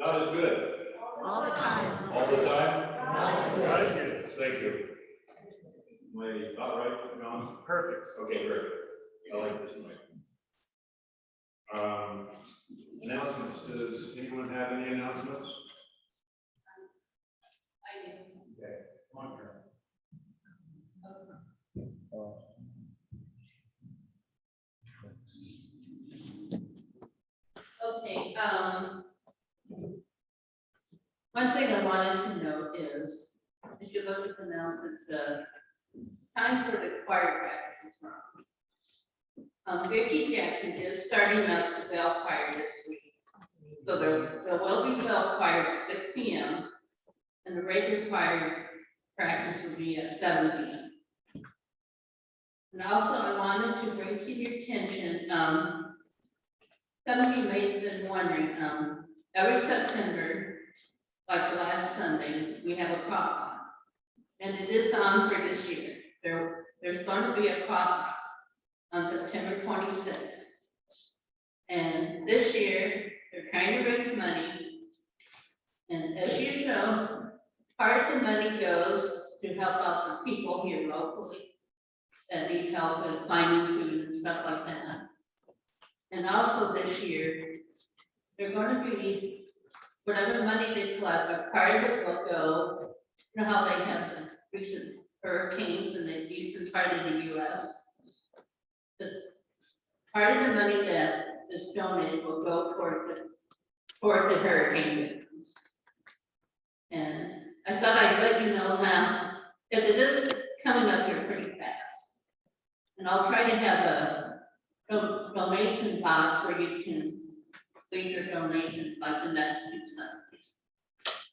God is good. All the time. All the time? God is good. Thank you. Am I about right, John? Perfect. Okay, great. I like this mic. Announcements. Does anyone have any announcements? I do. Okay, come on, Karen. Okay, one thing I wanted to note is, if you look at the announcement, the time for the choir practice is wrong. Vicki Jackson is starting up the bell choir this week. So there will be bell choir at 6 p.m. and the regular choir practice will be at 7 p.m. And also I wanted to bring to your attention, some of you may have been wondering, every September, like the last Sunday, we have a crop walk. And it is on for this year. There's going to be a crop walk on September 26th. And this year, they're trying to raise money. And as usual, part of the money goes to help out the people here locally that need help with finding food and stuff like that. And also this year, they're going to be, whatever money they collect, a part of it will go, you know how they have the recent hurricanes in the eastern part of the U.S. The part of the money that is donated will go toward the hurricane victims. And I thought I'd let you know now, because it is coming up here pretty fast. And I'll try to have a donation box where you can leave your donations like the next 2 Sundays.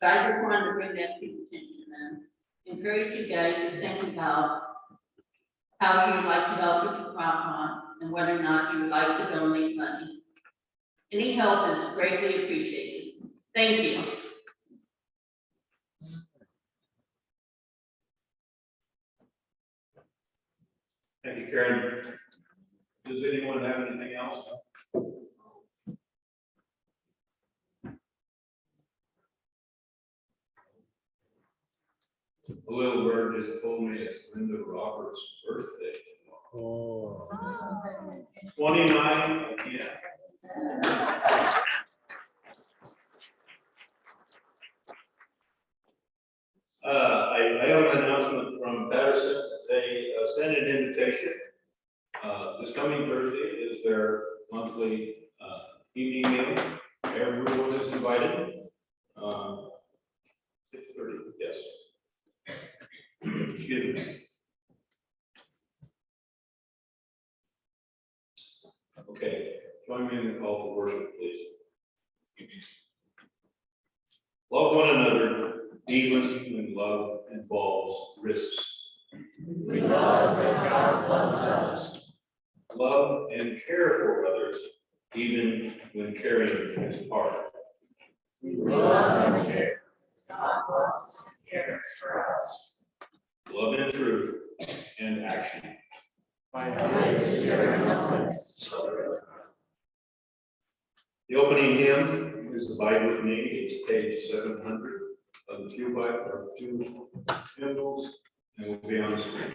But I just wanted to bring that to your attention and encourage you guys to think about how you would like to help with the crop walk and whether or not you would like to donate money. Any help is greatly appreciated. Thank you. Thank you, Karen. Does anyone have anything else? A little bird just told me it's Linda Roberts' birthday. Oh. 29 again. I have an announcement from Patterson. They sent an invitation. This coming Thursday is their monthly evening meal. Everyone is invited. 6:30, yes. Excuse me. Okay, join me in the call to worship, please. Love one another, even when love involves risks. We love as God loves us. Love and care for others, even when caring is hard. We love and care. God loves and cares for us. Love and truth and action. This is your knowledge, children. The opening hymn is Abide With Me. It's page 700 of the two hymnals, and will be on the screen.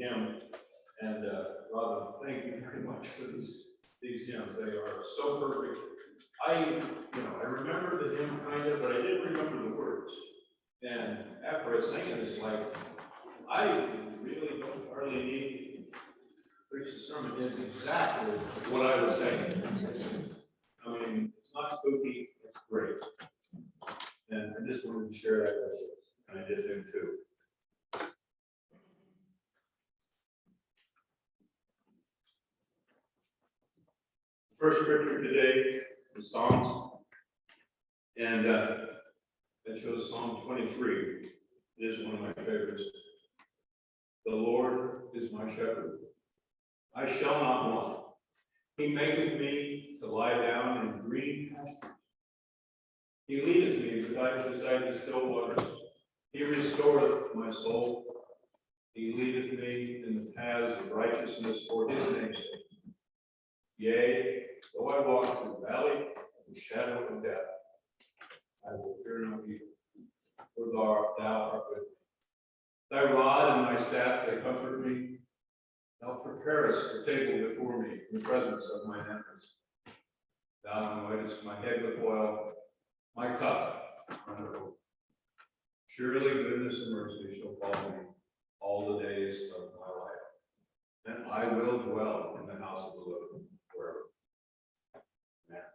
hymn. And Robin, thank you very much for these hymns. They are so perfect. I remember the hymn kind of, but I didn't remember the words. And after I sang it, it's like, I really don't hardly need to preach the sermon. It's exactly what I was saying. I mean, it's not spooky, it's great. And I just wanted to share that with you, and I did them too. First scripture today is Psalms, and I chose Psalm 23. It is one of my favorites. The Lord is my shepherd. I shall not want. He maketh me to lie down in green pastures. He leadeth me beside the still waters. He restoreth my soul. He leadeth me in the paths of righteousness for his name's sake. Yea, though I walk through the valley of the shadow of death, I will fear no evil, for thou art with me. Thy rod and thy staff, they comfort me. Thou preparest the table before me in the presence of my enemies. Thou anointest my head with oil, my cup runneth over. Surely goodness and mercy shall follow me all the days of my life, and I will dwell in the house of the Lord forever. Amen.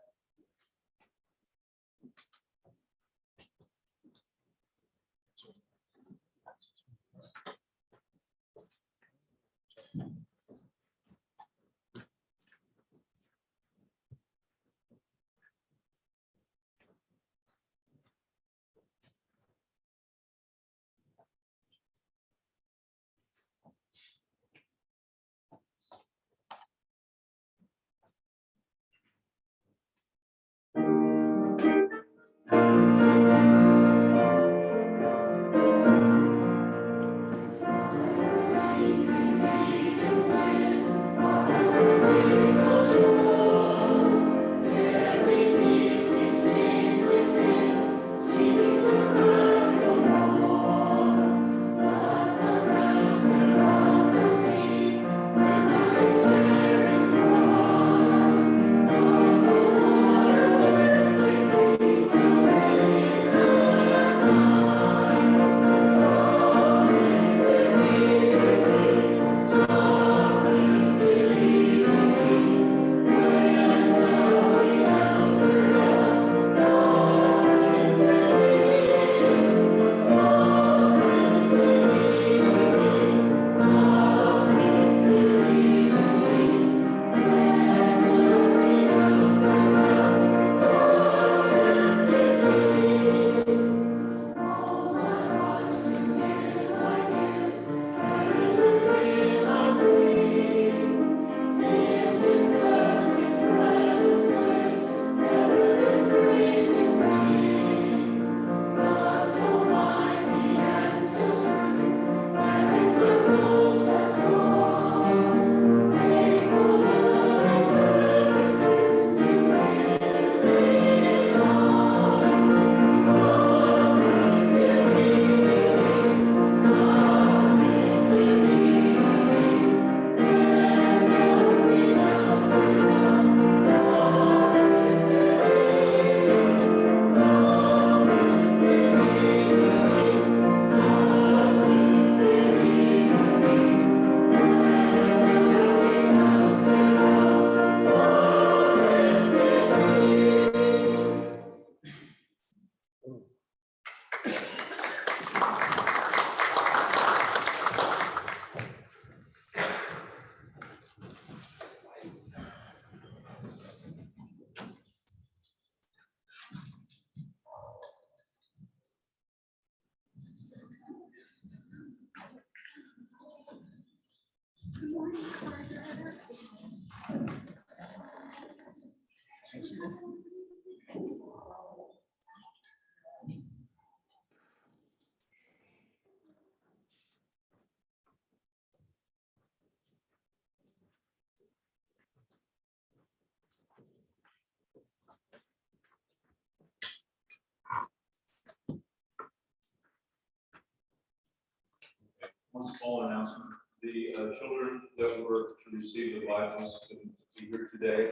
One small announcement. The children that were to receive the Bibles couldn't be here today,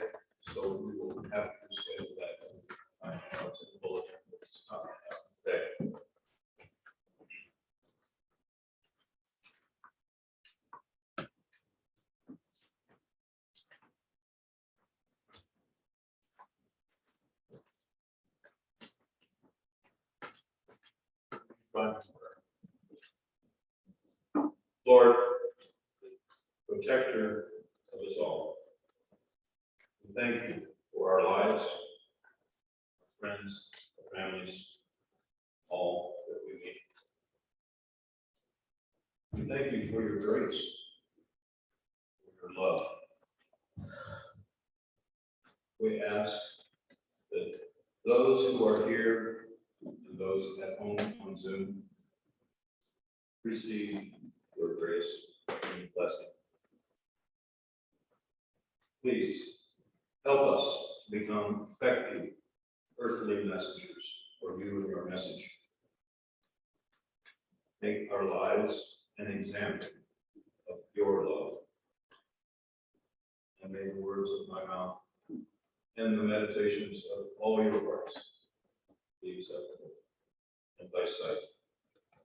so we will have to schedule that. I know it's in the bulletin, but it's not gonna happen today. Lord, protector of us all, we thank you for our lives, our friends, our families, all that we meet. We thank you for your grace, for your love. We ask that those who are here and those at home on Zoom receive your grace and blessing. Please help us to become effective earthly messengers for you and your message. Make our lives an example of your love. And may the words of my mouth and the meditations of all your hearts be acceptable in thy sight,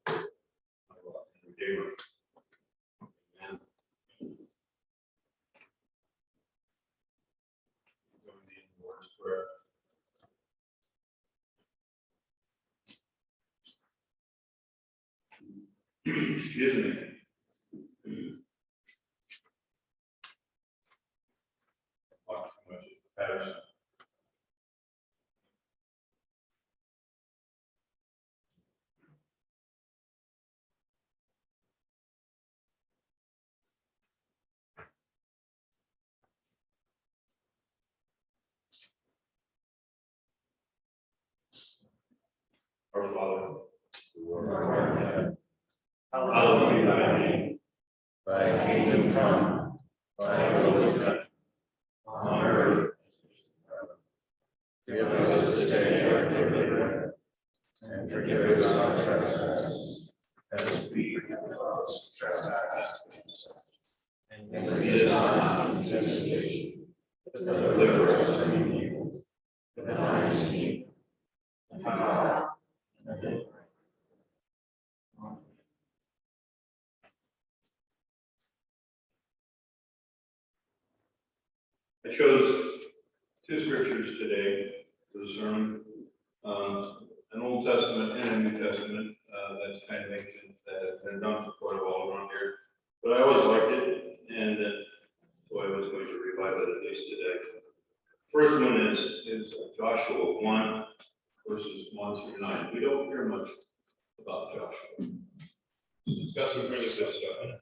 my rock and redeemer. Amen. Join me in the Lord's Prayer. Excuse me. Talk too much at the past. Our Father, who art in heaven, hallowed be thy name. Thy kingdom come, thy will be done, on earth. Give us this day our daily bread, and forgive us our trespasses, as we forgive those who trespass against us. And lead us not into temptation, but deliver us from evil. For thine is the kingdom, and power, and glory. I chose two scriptures today for the sermon, an Old Testament and a New Testament. That's kind of ancient, that has been done for quite a while around here, but I always liked it, and so I was going to revive it at least today. First one is Joshua 1, verses 1 through 9. We don't hear much about Joshua. It's got some really good stuff in it.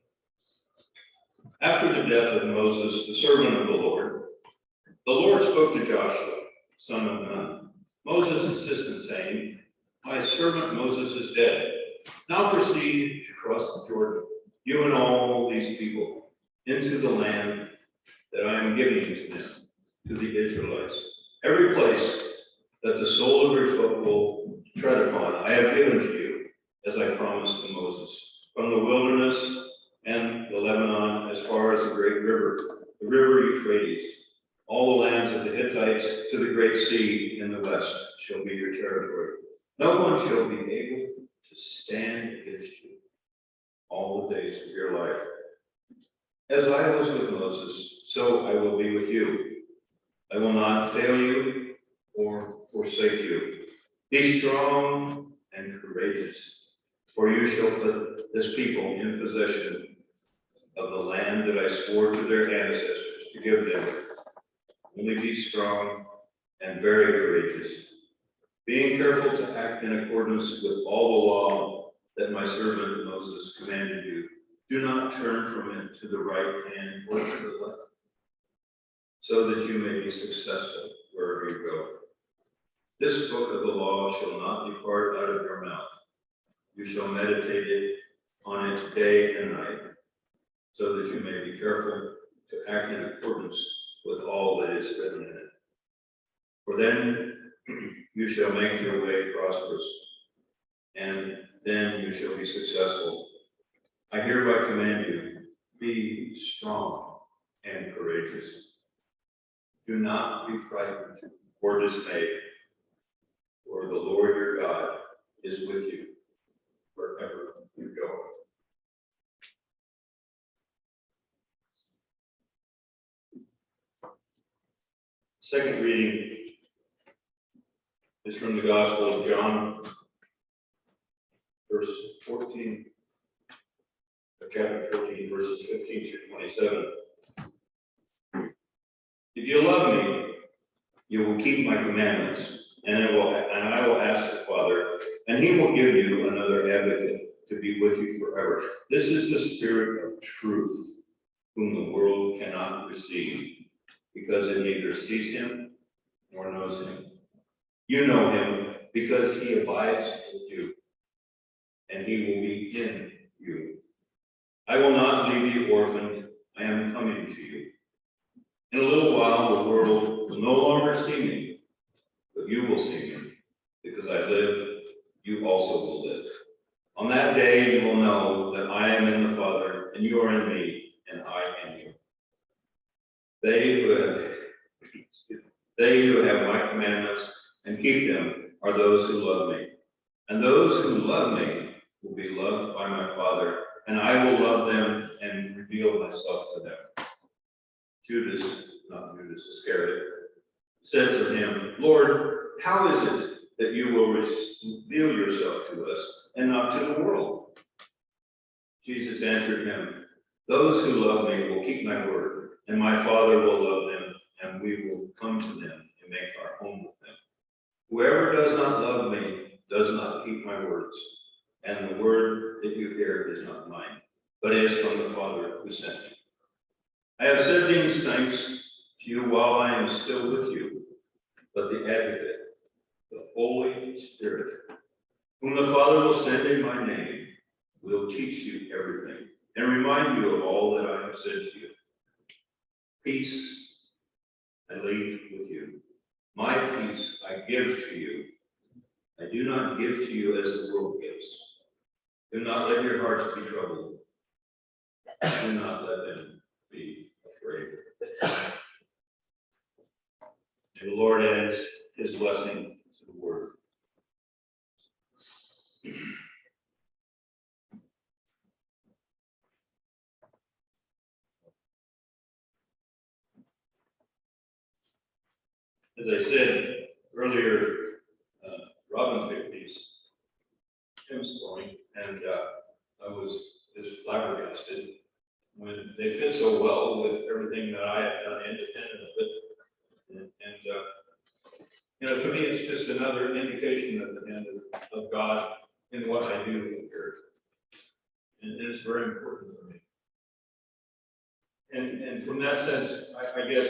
After the death of Moses, the servant of the Lord spoke to Joshua, son of Nun, Moses' assistant, saying, my servant Moses is dead. Now proceed to cross the Jordan, you and all these people, into the land that I am giving to them, to the Israelites. Every place that the sole of your foot will tread upon, I have given to you, as I promised to Moses, from the wilderness and the Lebanon as far as the great river, the river Euphrates. All the lands of the Hittites to the great sea in the west shall be your territory. No one shall be able to stand against you all the days of your life. As I was with Moses, so I will be with you. I will not fail you or forsake you. Be strong and courageous, for you shall put this people in possession of the land that I swore to their ancestors to give them. Only be strong and very courageous, being careful to act in accordance with all the law that my servant Moses commanded you. Do not turn from it to the right hand or to the left, so that you may be successful wherever you go. This book of the law shall not depart out of your mouth. You shall meditate on it day and night, so that you may be careful to act in accordance with all that is written in it. For then you shall make your way prosperous, and then you shall be successful. I hereby command you, Be strong and courageous. Do not be frightened or dismayed, for the Lord your God is with you wherever you go. Second reading is from the Gospel of John, verse 14, chapter 14, verses 15 through 27. If you love me, you will keep my commandments, and I will ask the Father, and he will give you another advocate to be with you forever. This is the Spirit of truth, whom the world cannot receive, because it neither sees him nor knows him. You know him because he abides with you, and he will be in you. I will not leave you orphaned. I am coming to you. In a little while, the world will no longer see me, but you will see me. Because I live, you also will live. On that day, you will know that I am in the Father, and you are in me, and I in you. They who have my commandments and keep them are those who love me. And those who love me will be loved by my Father, and I will love them and reveal myself to them. Judas, not Judas Iscariot, said to him, Lord, how is it that you will reveal yourself to us and not to the world? Jesus answered him, those who love me will keep my word, and my Father will love them, and we will come to them and make our home with them. Whoever does not love me does not keep my words, and the word that you hear is not mine, but is from the Father who sent me. I have said these things to you while I am still with you, but the Advocate, the Holy Spirit, whom the Father will send in my name, will teach you everything and remind you of all that I have said to you. Peace I leave with you. My peace I give to you. I do not give to you as the world gives. Do not let your hearts be troubled. Do not let them be afraid. And the Lord adds his blessing to the word. As I said earlier, Robin picked these hymns for me, and I was just flabbergasted when they fit so well with everything that I have done independent of it. To me, it's just another indication of the hand of God in what I do here. And it's very important for me. And from that sense, I guess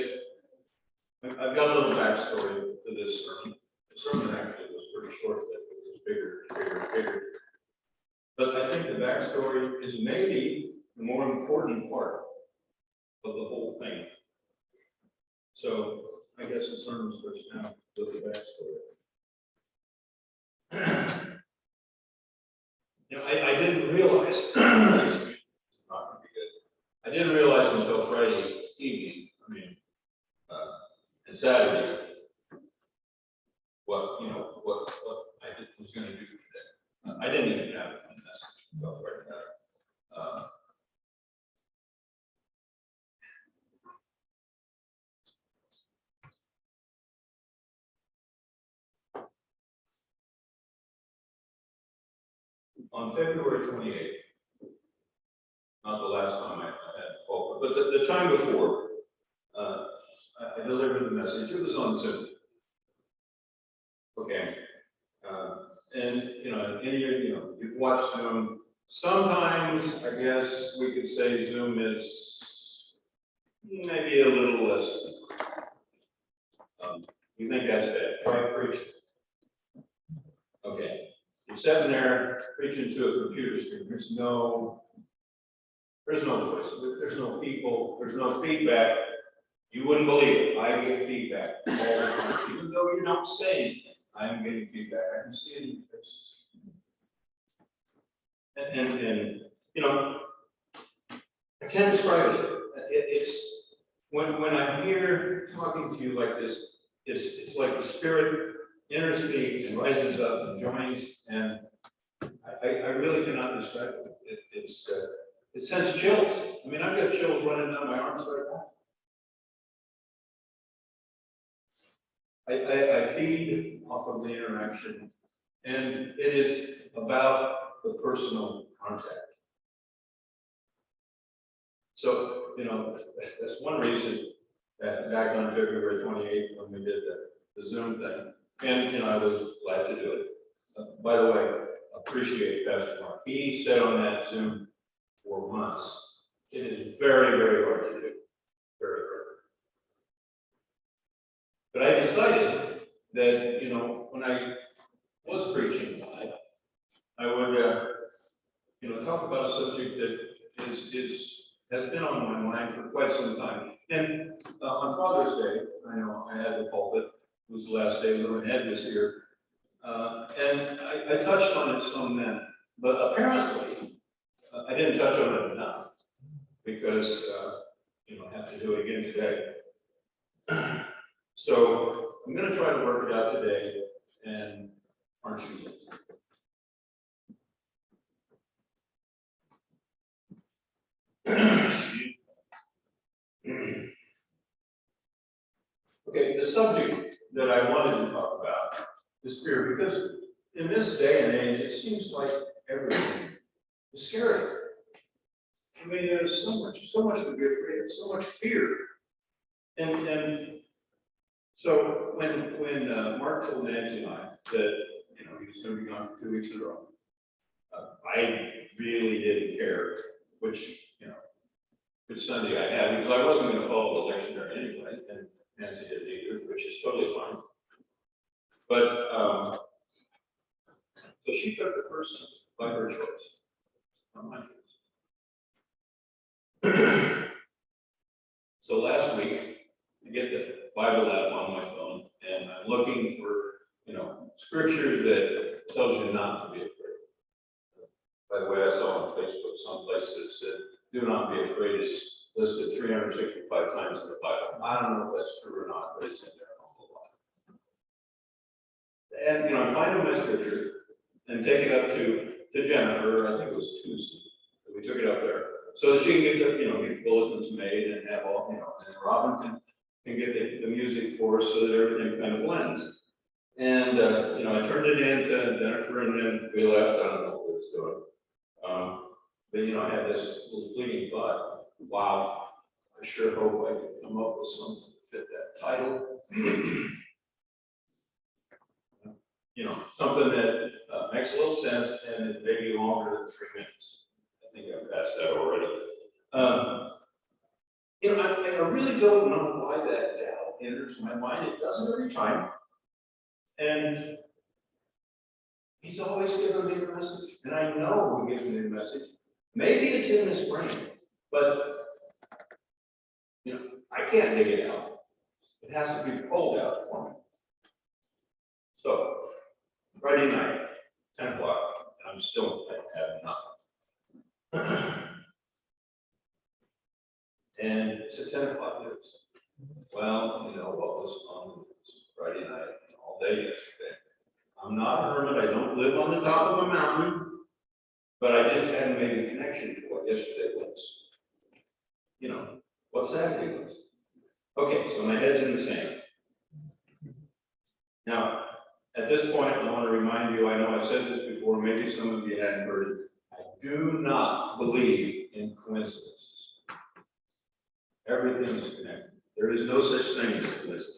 I've got a little backstory to this sermon. The sermon actually was pretty short, but it was bigger and bigger and bigger. But I think the backstory is maybe the more important part of the whole thing. So I guess the sermon starts now with the backstory. I didn't realize, not gonna be good. I didn't realize until Friday evening, and Saturday, what I was going to do today. I didn't even have it in the message until Friday night. On February 28th, not the last time I had Oprah, but the time before, I delivered the message. It was on Zoom. Okay. And you've watched Zoom. Sometimes I guess we could say Zoom is maybe a little less. You think that's bad? Try preaching. Okay. You're sitting there preaching to a computer screen. There's no voice. There's no people. There's no feedback. You wouldn't believe it. I get feedback all the time. Even though you don't say anything, I'm getting feedback. I can see it in your faces. And can't describe it. It's, when I'm here talking to you like this, it's like the Spirit enters me and rises up and joins, and I really cannot describe it. It sends chills. I mean, I've got chills running down my arms right now. I feed off of the interaction, and it is about the personal contact. So, that's one reason that back on February 28th, when we did the Zoom thing, and, I was glad to do it. By the way, appreciate Pastor Mark. He said on that Zoom for months. It is very, very hard to do. Very hard. But I decided that, when I was preaching live, I would, talk about a subject that has been on my mind for quite some time. And on Father's Day, I know I had the pulpit, it was the last day when Ed was here. And I touched on it some then, but apparently I didn't touch on it enough because, I have to do it again today. So I'm going to try to work it out today, and aren't you? Okay, the subject that I wanted to talk about is fear, because in this day and age, it seems like everything is scary. I mean, there's so much to be afraid of, so much fear. And so when Mark told Nancy and I that, he was going to be gone for 2 weeks in a row, I really didn't care which Sunday I had, because I wasn't going to follow the lectionary anyway, and Nancy didn't either, which is totally fine. But, so she took the first Sunday by her choice, not my choice. So last week, I get the Bible app on my phone, and I'm looking for, scripture that tells you not to be afraid. By the way, I saw on Facebook someplace that said, "Do not be afraid" is listed 365 times in the Bible. I don't know if that's true or not, but it's in there an awful lot. And, I find my scripture and take it up to Jennifer. I think it was Tuesday that we took it up there, so that she can get get bulletins made and have all, and Robin can get the music for us so that everything kind of blends. And, I turned it in to Jennifer, and then we left. I don't know what it was doing. But, I had this little fleeting thought, wow, I sure hope I can come up with something to fit that title. Something that makes a little sense and is maybe longer than 3 minutes. I think I've passed that already. I really don't know why that doubt enters my mind. It doesn't every time. And he's always given me the message, and I know he gives me the message. Maybe it's in his brain, but I can't dig it out. It has to be pulled out for me. So Friday night, 10 o'clock, I'm still have nothing. And it's at 10 o'clock news. Well, what was on Friday night and all day yesterday. I'm not a hermit. I don't live on the top of a mountain, but I just hadn't made a connection to what yesterday was. What Saturday was. Okay, so my head's in the sand. Now, at this point, I want to remind you, I know I've said this before, maybe some of you hadn't heard it. I do not believe in coincidences. Everything is connected. There is no such thing as coincidence.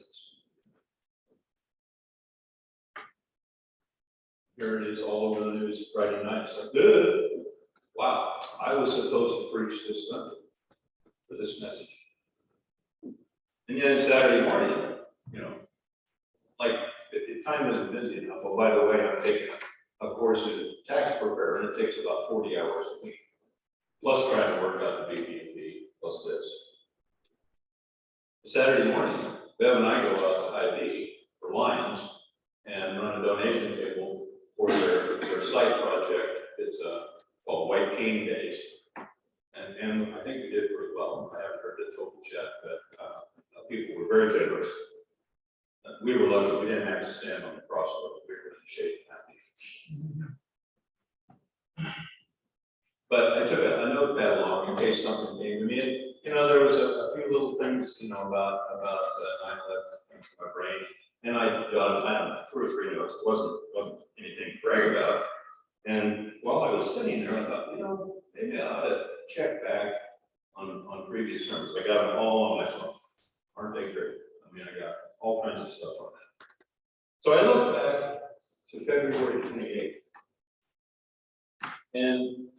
Here it is all over the news Friday night. It's like, wow, I was supposed to preach this Sunday for this message. And yet Saturday morning, time isn't busy enough. Oh, by the way, I'm taking a course in tax preparer, and it takes about 40 hours a week. Plus trying to work out the BB&B, plus this. Saturday morning, Bev and I go out to IB for Lions and run a donation table for their site project. It's called White Cane Days. And and I think we did pretty well. I haven't heard the totals yet, but people were very generous. We were lucky, we didn't have to stand on the crossroads, we were in shape happy. But I took a notepad along in case something came to me, and, you know, there was a few little things, you know, about 9/11 in my brain, and I jotted, I don't know, 2 or 3 notes, it wasn't anything to brag about. And while I was sitting there, I thought, you know, maybe I ought to check back on previous sermons. I got them all on my phone. Aren't they great? I mean, I got all kinds of stuff on that. So I looked back to February 28th. And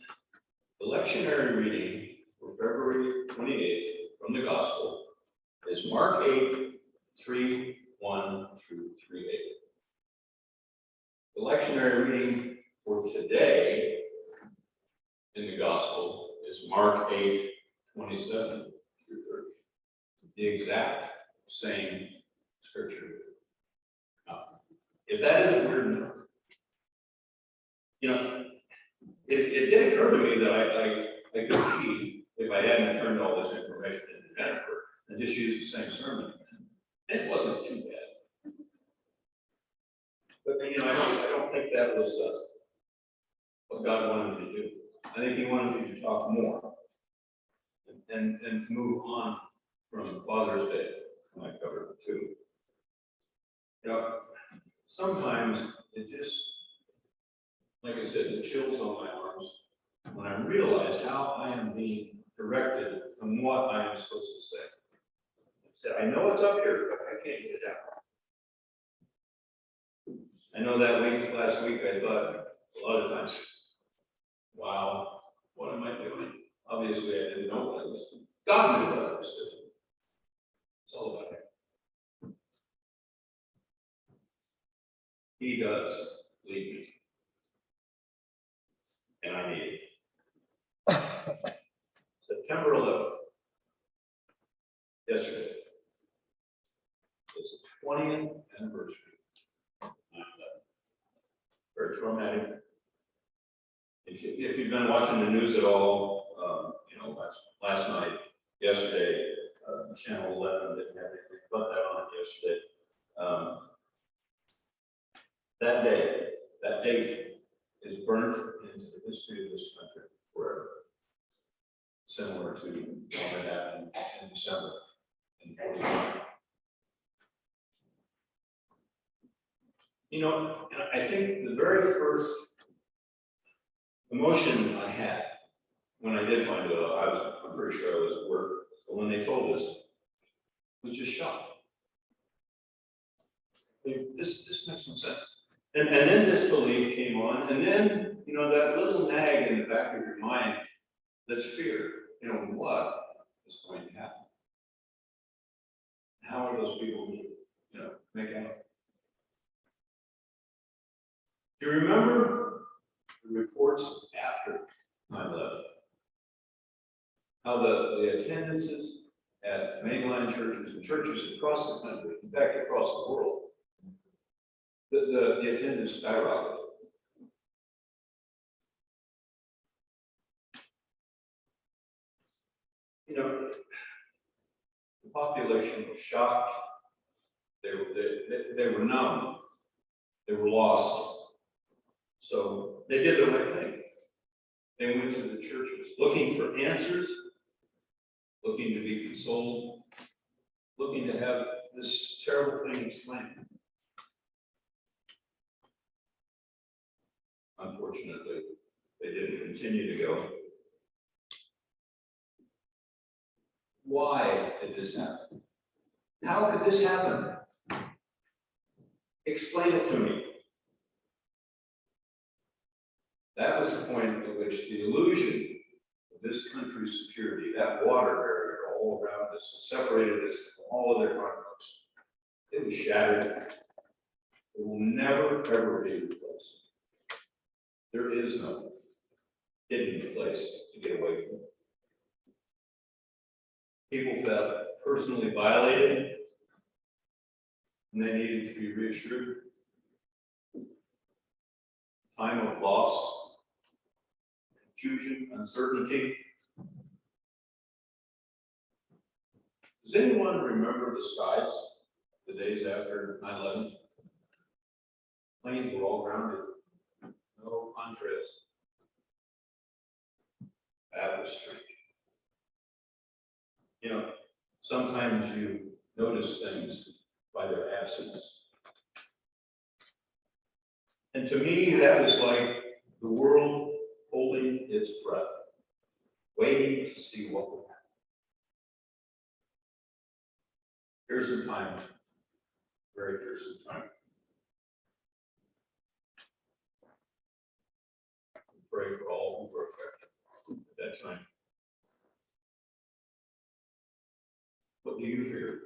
the lectionary reading for February 28th from the Gospel is Mark 8:3:1 through 3:8. The lectionary reading for today in the Gospel is Mark 8:27 through 30. The exact same scripture. If that isn't weird enough, you know, it did occur to me that I could cheat if I hadn't turned all this information into Jennifer and just used the same sermon. And it wasn't too bad. But, you know, I don't think that was what God wanted me to do. I think He wanted me to talk more and to move on from Father's Day. I covered it too. You know, sometimes it just, like I said, the chills on my arms when I realize how I am being directed from what I am supposed to say. I said, I know it's up here, but I can't get it out. I know that last week, I thought a lot of times, wow, what am I doing? Obviously, I didn't know what I was doing. God knew what I was doing. It's all about Him. He does lead me. And I need it. September 11th. Yesterday. It's the 20th anniversary. of 9/11. Very traumatic. If you've been watching the news at all, you know, last night, yesterday, Channel 11 didn't have anything but that on it yesterday. That day, that date is burnt into the history of this country forever. Similar to what happened in December in 1949. You know, and I think the very first emotion I had when I did find out, I'm pretty sure I was at work, but when they told us, was just shock. This makes no sense. And then disbelief came on, and then, you know, that little nag in the back of your mind, that's fear. You know, what is going to happen? How are those people going to, you know, make out? Do you remember the reports after 9/11? How the attendances at mainline churches and churches across the country, in fact, across the world, the attendance skyrocketed. You know, the population was shocked. They were numb. They were lost. So they did the right thing. They went to the churches looking for answers, looking to be consoled, looking to have this terrible thing explained. Unfortunately, they didn't continue to go. Why did this happen? How could this happen? Explain it to me. That was the point at which the illusion of this country's security, that water barrier all around us, separated us from all other conflicts, it was shattered. It will never, ever be replaced. There is no hidden place to get away from. People felt personally violated, and they needed to be reassured. Time of loss, confusion, uncertainty, Does anyone remember the skies the days after 9/11? Planes were all grounded, no contrast. That was strange. You know, sometimes you notice things by their absence. And to me, that was like the world holding its breath, waiting to see what would happen. Fearsome time, very fearsome time. Pray for all who were affected at that time. What do you fear?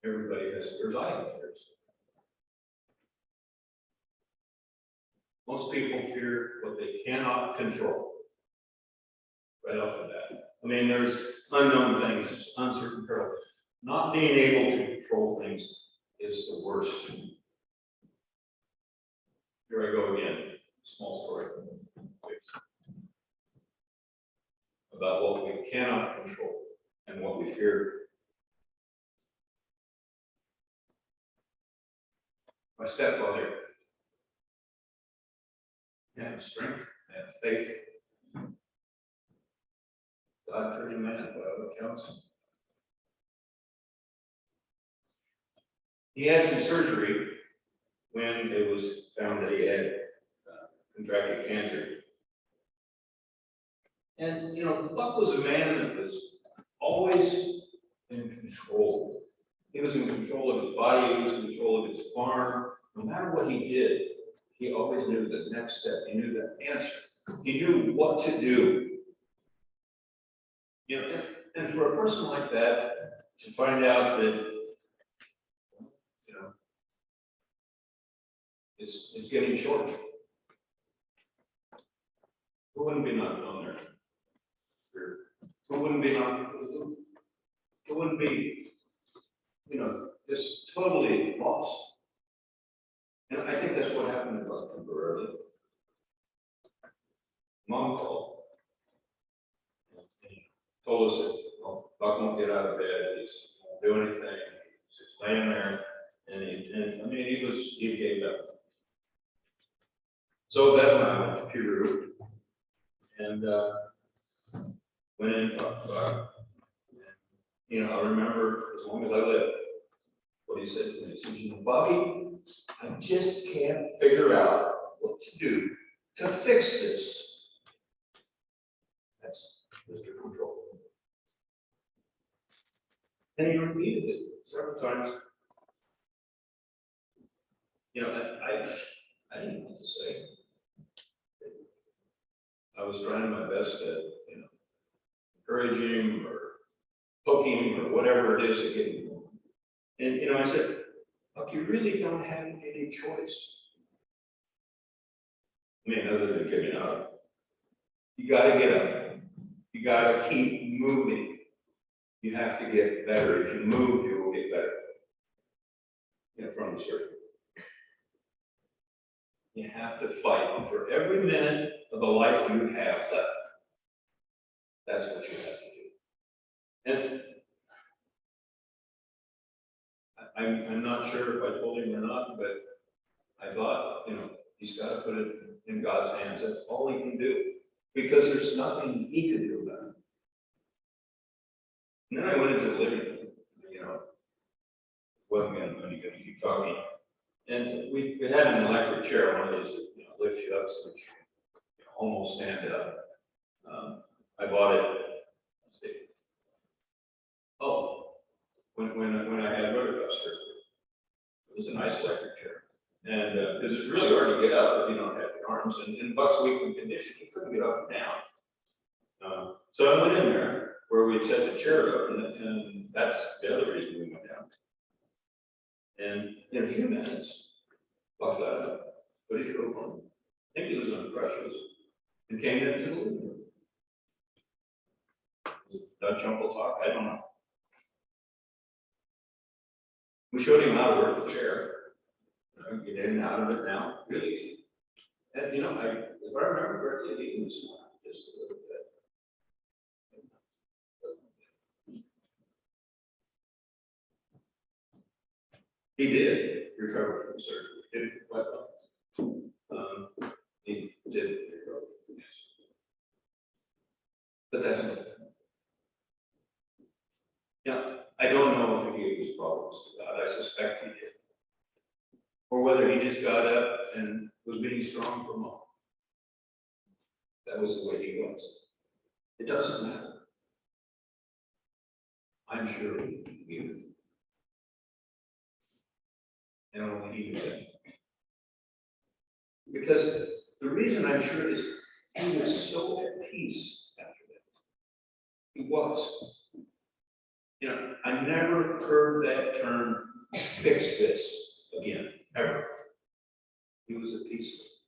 Everybody has fears. I have fears. Most people fear what they cannot control. Right off the bat. I mean, there's unknown things, it's uncertain peril. Not being able to control things is the worst. Here I go again. Small story. About what we cannot control and what we fear. My stepfather had strength and faith. God-fearing man, by all accounts. He had some surgery when it was found that he had contracted cancer. And, you know, Buck was a man that was always in control. He was in control of his body, he was in control of his farm. No matter what he did, he always knew the next step, he knew the answer. He knew what to do. You know, and for a person like that to find out that, you know, it's getting short. Who wouldn't be knocked on there? Who wouldn't be knocked? Who wouldn't be, you know, just totally lost? And I think that's what happened to Buck temporarily. Mom called. Told us that, well, Buck won't get out of bed, he won't do anything, he's just laying there, and he gave up. So Beth and I went to Peru, and went in and talked to Buck. You know, I remember as long as I lived, what he said to me. He said, you know, Bobby, I just can't figure out what to do to fix this. That's Mr. Control. And he repeated it several times. You know, I didn't know what to say. I was trying my best to, you know, encourage him or poke him or whatever it is to get him going. And, you know, I said, look, you really don't have any choice. I mean, other than giving up. You gotta get up. You gotta keep moving. You have to get better. If you move, you will get better. You know, from the surgery. You have to fight for every minute of the life you have left. That's what you have to do. And I'm not sure if I told him or not, but I thought, you know, he's got to put it in God's hands. That's all he can do, because there's nothing he can do about it. And then I went into the living room, you know, wasn't going to keep talking. And we had an electric chair, one of those that, you know, lifts you up so that you can almost stand up. I bought it, let's see. Oh, when I had rotator cuff surgery, it was a nice electric chair. And because it's really hard to get up if you don't have your arms. And in Buck's weakened condition, he couldn't get up and down. So I went in there where we'd set the chair up, and that's the other reason we went down. And in a few minutes, Buck got up, put his robe on. I think he was under crutches, and came into the living room. Was it Dutch Uncle Talk? I don't know. We showed him how to work the chair. You know, get in and out of it now, really easy. And you know, if I remember correctly, he was just a little bit. He did recover from surgery, didn't quite well. He did recover, yes. But that's not. Yeah, I don't know if he gave his problems to God, I suspect he did. Or whether he just got up and was being strong for mom. That was the way he was. It doesn't matter. I'm sure he knew. And only he knew that. Because the reason I'm sure is he was so at peace after that. He was. You know, I never heard that term, fix this again, ever. He was at peace.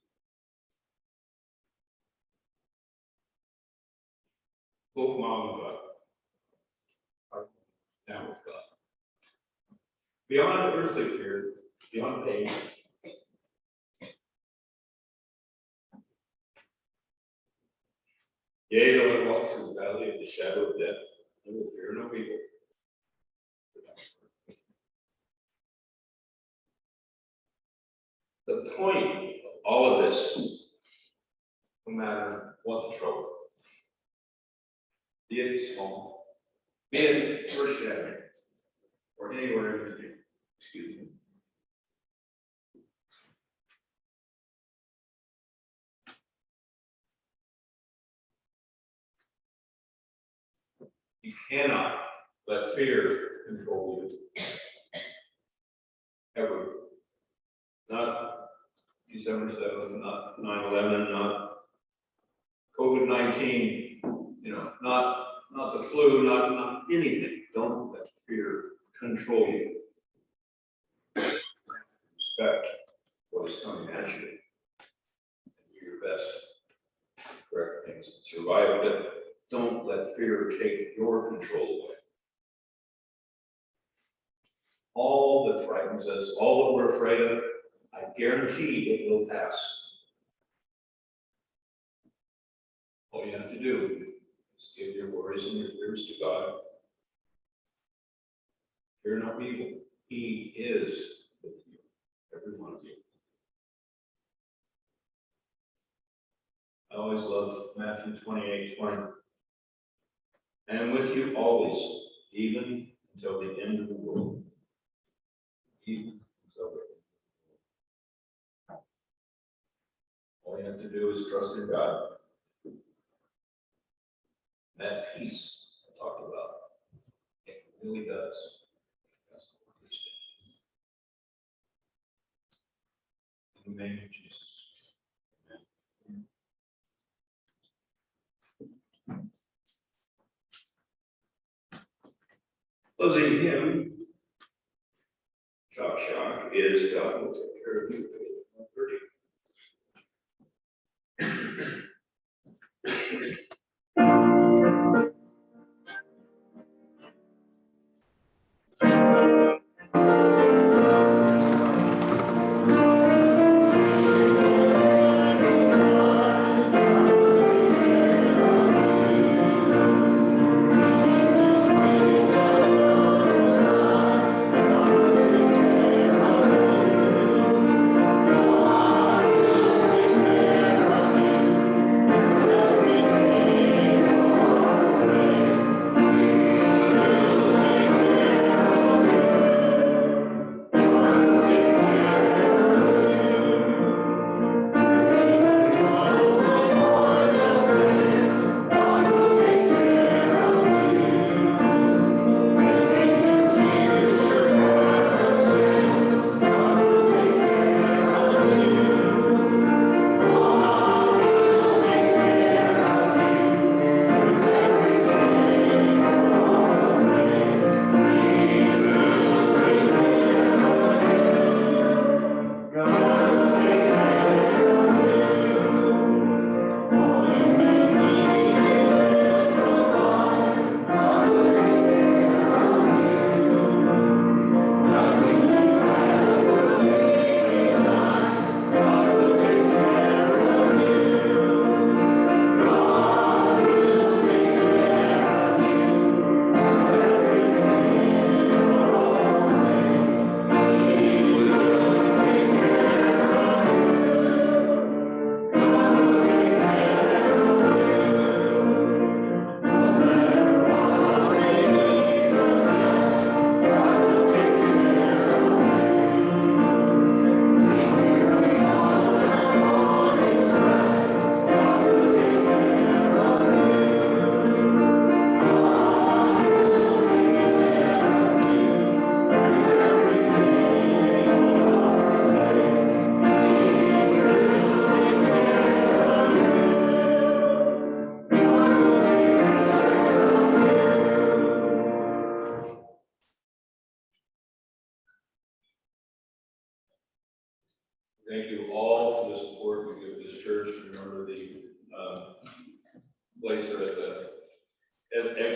Both mom and God are now with God. Beyond earthly fear, beyond pain. Yea, though I walk through the valley of the shadow of death, I will fear no evil. The point of all of this, no matter what the trouble, be it small, be it earth-shattering, or anywhere in between, excuse me. You cannot let fear control you. Ever. Not December 7th, not 9/11, not COVID-19, you know, not the flu, not anything. Don't let fear control you. Respect what is coming at you. And do your best to correct things and survive, but don't let fear take your control away. All that frightens us, all that we're afraid of, I guarantee it will pass. All you have to do is give your worries and your fears to God. Fear no evil. He is with you, every one of you. I always love Matthew 28:20. And with you always, even until the end of the world. Even until the end. All you have to do is trust in God. That peace I talked about, it really does. That's what we're understanding. In the name of Jesus. Amen. Closing hymn, Shock Shock, is God will take care of you. 130.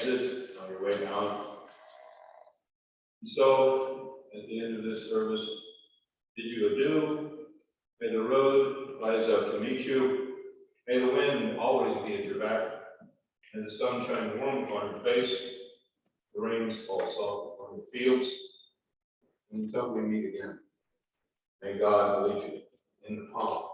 exit, on your way down. So, at the end of this service, bid you adieu. May the road rise up to meet you. May the wind always be at your back. May the sun shine warm upon your face. The rains fall soft upon your fields. Until we meet again, may God lead you in the palm